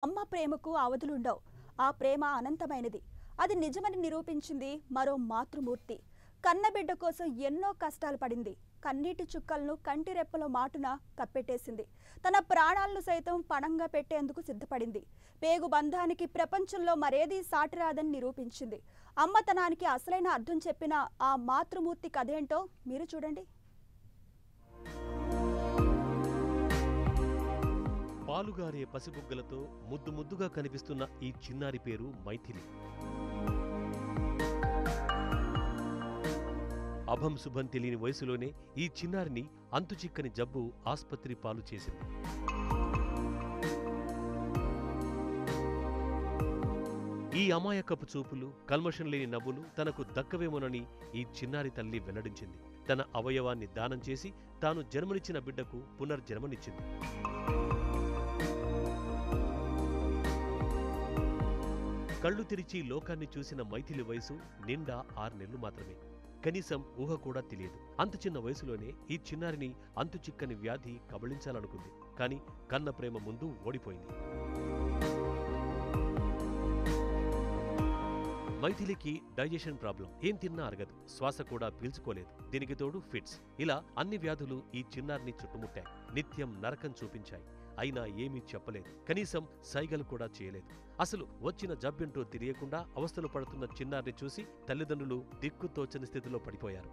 అమ్మ ప్రేమకు అవధులుండవు. ఆ ప్రేమ అనంతమైనది. అది నిజమని నిరూపించింది మరో మాతృమూర్తి. కన్నబిడ్డ కోసం ఎన్నో కష్టాలు పడింది. కన్నీటి చుక్కలను కంటి రెప్పల మాటున కప్పెట్టేసింది. తన ప్రాణాలను సైతం పణంగా పెట్టేందుకు సిద్ధపడింది. పేగు బంధానికి ప్రపంచంలో మరేదీ సాటిరాదని నిరూపించింది. అమ్మతనానికి అసలైన అర్థం చెప్పిన ఆ మాతృమూర్తి కథేంటో మీరు చూడండి. పాలుగారే పసిబుగ్గలతో ముద్దు ముద్దుగా కనిపిస్తున్న ఈ చిన్నారి పేరు మైథిలి. అభం శుభం తెలియని వయసులోనే ఈ చిన్నారిని అంతుచిక్కని జబ్బు ఆస్పత్రి పాలు చేసింది. ఈ అమాయకపు చూపులు, కల్మషం లేని నవ్వులు తనకు దక్కవేమోనని ఈ చిన్నారి తల్లి వెల్లడించింది. తన అవయవాన్ని దానం చేసి తాను జన్మనిచ్చిన బిడ్డకు పునర్జన్మనిచ్చింది. కళ్ళు తెరిచి లోకాన్ని చూసిన మైథిలి వయసు నిండా 6 నెలలు మాత్రమే. కనీసం ఊహ కూడా తెలియదు. అంత చిన్న వయసులోనే ఈ చిన్నారిని అంతుచిక్కని వ్యాధి కబళించాలనుకుంది. కాని కన్న ప్రేమ ముందు ఓడిపోయింది. మైథిలికి డైజెషన్ ప్రాబ్లం. ఏం తిన్నా అరగదు. శ్వాస కూడా పీల్చుకోలేదు. దీనికి తోడు ఫిట్స్. ఇలా అన్ని వ్యాధులు ఈ చిన్నారిని చుట్టుముట్టాయి. నిత్యం నరకం చూపించాయి. అయినా ఏమీ చెప్పలేదు. కనీసం సైగలు కూడా చేయలేదు. అసలు వచ్చిన జబ్బేంటో తెలియకుండా అవస్థలు పడుతున్న చిన్నారిని చూసి తల్లిదండ్రులు దిక్కుతోచని స్థితిలో పడిపోయారు.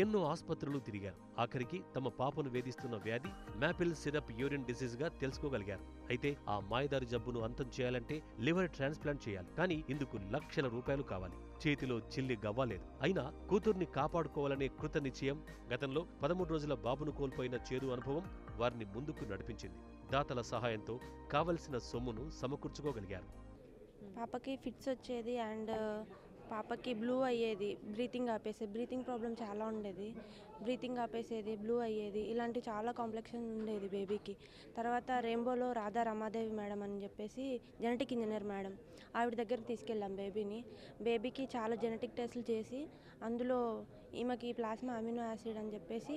ఎన్నో ఆస్పత్రులు తిరిగారు. ఆఖరికి తమ పాపను వేధిస్తున్న వ్యాధి మ్యాపిల్ సిరప్ యూరిన్ డిసీజ్ గా తెలుసుకోగలిగారు. అయితే ఆ మాయదారి జబ్బును అంతం చేయాలంటే లివర్ ట్రాన్స్ప్లాంట్ చేయాలి. కానీ ఇందుకు లక్షల రూపాయలు కావాలి. చేతిలో చిల్లి గవ్వాలేదు. అయినా కూతుర్ని కాపాడుకోవాలనే కృత నిశ్చయం, గతంలో 13 రోజుల బాబును కోల్పోయిన చేదు అనుభవం వారిని ముందుకు నడిపించింది. దాతల సహాయంతో కావలసిన సొమ్మును సమకూర్చుకోగలిగారు. పాపకి ఫిట్స్ వచ్చేది అండ్ పాపకి బ్లూ అయ్యేది, బ్రీతింగ్ ఆపేసేది. బ్రీతింగ్ ప్రాబ్లం చాలా ఉండేది. బ్రీతింగ్ ఆపేసేది, బ్లూ అయ్యేది. ఇలాంటి చాలా కాంప్లెక్షన్ ఉండేది బేబీకి. తర్వాత రెయిన్బోలో రాధా రమాదేవి మేడం అని చెప్పేసి జెనెటిక్ ఇంజనీర్ మేడం, ఆవిడ దగ్గరికి తీసుకెళ్ళాం బేబీని. బేబీకి చాలా జెనెటిక్ టెస్టులు చేసి అందులో ఈమెకి ప్లాస్మా అమినో యాసిడ్ అని చెప్పేసి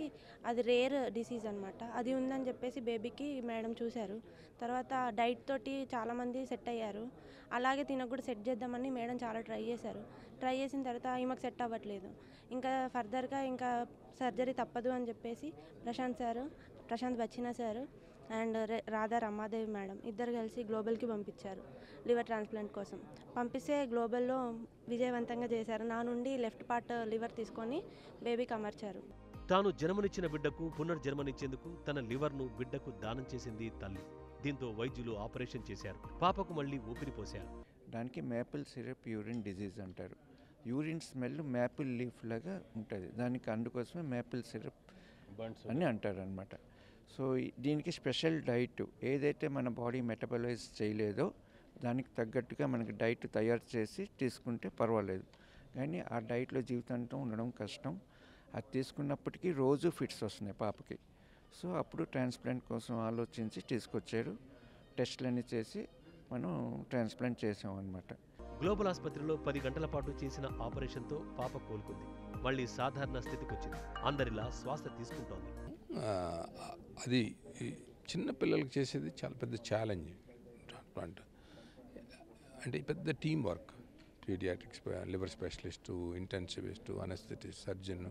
అది రేర్ డిసీజ్ అనమాట. అది ఉందని చెప్పేసి బేబీకి మేడం చూశారు. తర్వాత డైట్ తోటి చాలామంది సెట్ అయ్యారు. అలాగే తినకు కూడా సెట్ చేద్దామని మేడం చాలా ట్రై చేశారు. ట్రై చేసిన తర్వాత ఈమెకు సెట్ అవ్వట్లేదు. ఇంకా ఫర్దర్గా ఇంకా సర్జరీ తప్పదు అని చెప్పేసి Prashant Bachina sir and Radha Ramadevi madam ఇద్దరు కలిసి గ్లోబల్కి పంపించారు లివర్ ట్రాన్స్ప్లాంట్ కోసం. పంపిస్తే గ్లోబల్లో విజయవంతంగా చేశారు. నా నుండి లెఫ్ట్ పార్ట్ లివర్ తీసుకొని బేబీకి అమర్చారు. తాను జన్మనిచ్చిన బిడ్డకు పునర్జన్మనిచ్చేందుకు తన లివర్ను బిడ్డకు దానం చేసింది తల్లి. దీంతో వైద్యులు ఆపరేషన్ చేశారు. పాపకు మళ్లీ ఊపిరి పోశారు. దానికి మ్యాపిల్ సిరప్ యూరిన్ డిజీజ్ అంటారు. యూరిన్ స్మెల్ మ్యాపిల్ లీఫ్ లాగా ఉంటుంది. దానికి అందుకోసమే మ్యాపిల్ సిరప్ అని అంటారు అనమాట. సో దీనికి స్పెషల్ డైట్ ఏదైతే మన బాడీ మెటబలైజ్ చేయలేదో దానికి తగ్గట్టుగా మనకి డైట్ తయారు చేసి తీసుకుంటే పర్వాలేదు. కానీ ఆ డైట్లో జీవితాంతం ఉండడం కష్టం. అది తీసుకున్నప్పటికీ రోజు ఫిట్స్ వస్తున్నాయి పాపకి. సో అప్పుడు ట్రాన్స్ప్లాంట్ కోసం ఆలోచించి తీసుకొచ్చారు. టెస్టులన్నీ చేసి మనం ట్రాన్స్ప్లాంట్ చేసాం అనమాట. గ్లోబల్ ఆసుపత్రిలో 10 గంటల పాటు చేసిన ఆపరేషన్తో పాప కోలుకుంది. మళ్లీ సాధారణ స్థితికి వచ్చింది. అందరిలా శ్వాస తీసుకుంటోంది. అది చిన్న పిల్లలకు చేసేది చాలా పెద్ద ఛాలెంజ్. ట్రాన్స్ప్లాంట్ అంటే పెద్ద team work. Paediatrics, liver specialist, intensivist, anaesthetist, surgeon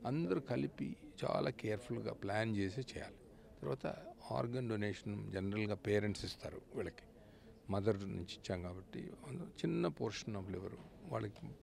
అందరూ కలిపి చాలా కేర్ఫుల్గా ప్లాన్ చేసి చేయాలి. తర్వాత ఆర్గన్ డొనేషన్ జనరల్గా పేరెంట్స్ ఇస్తారు. వీళ్ళకి మదర్ నుంచి ఇచ్చాం కాబట్టి చిన్న పోర్షన్ ఆఫ్ లివర్ వాళ్ళకి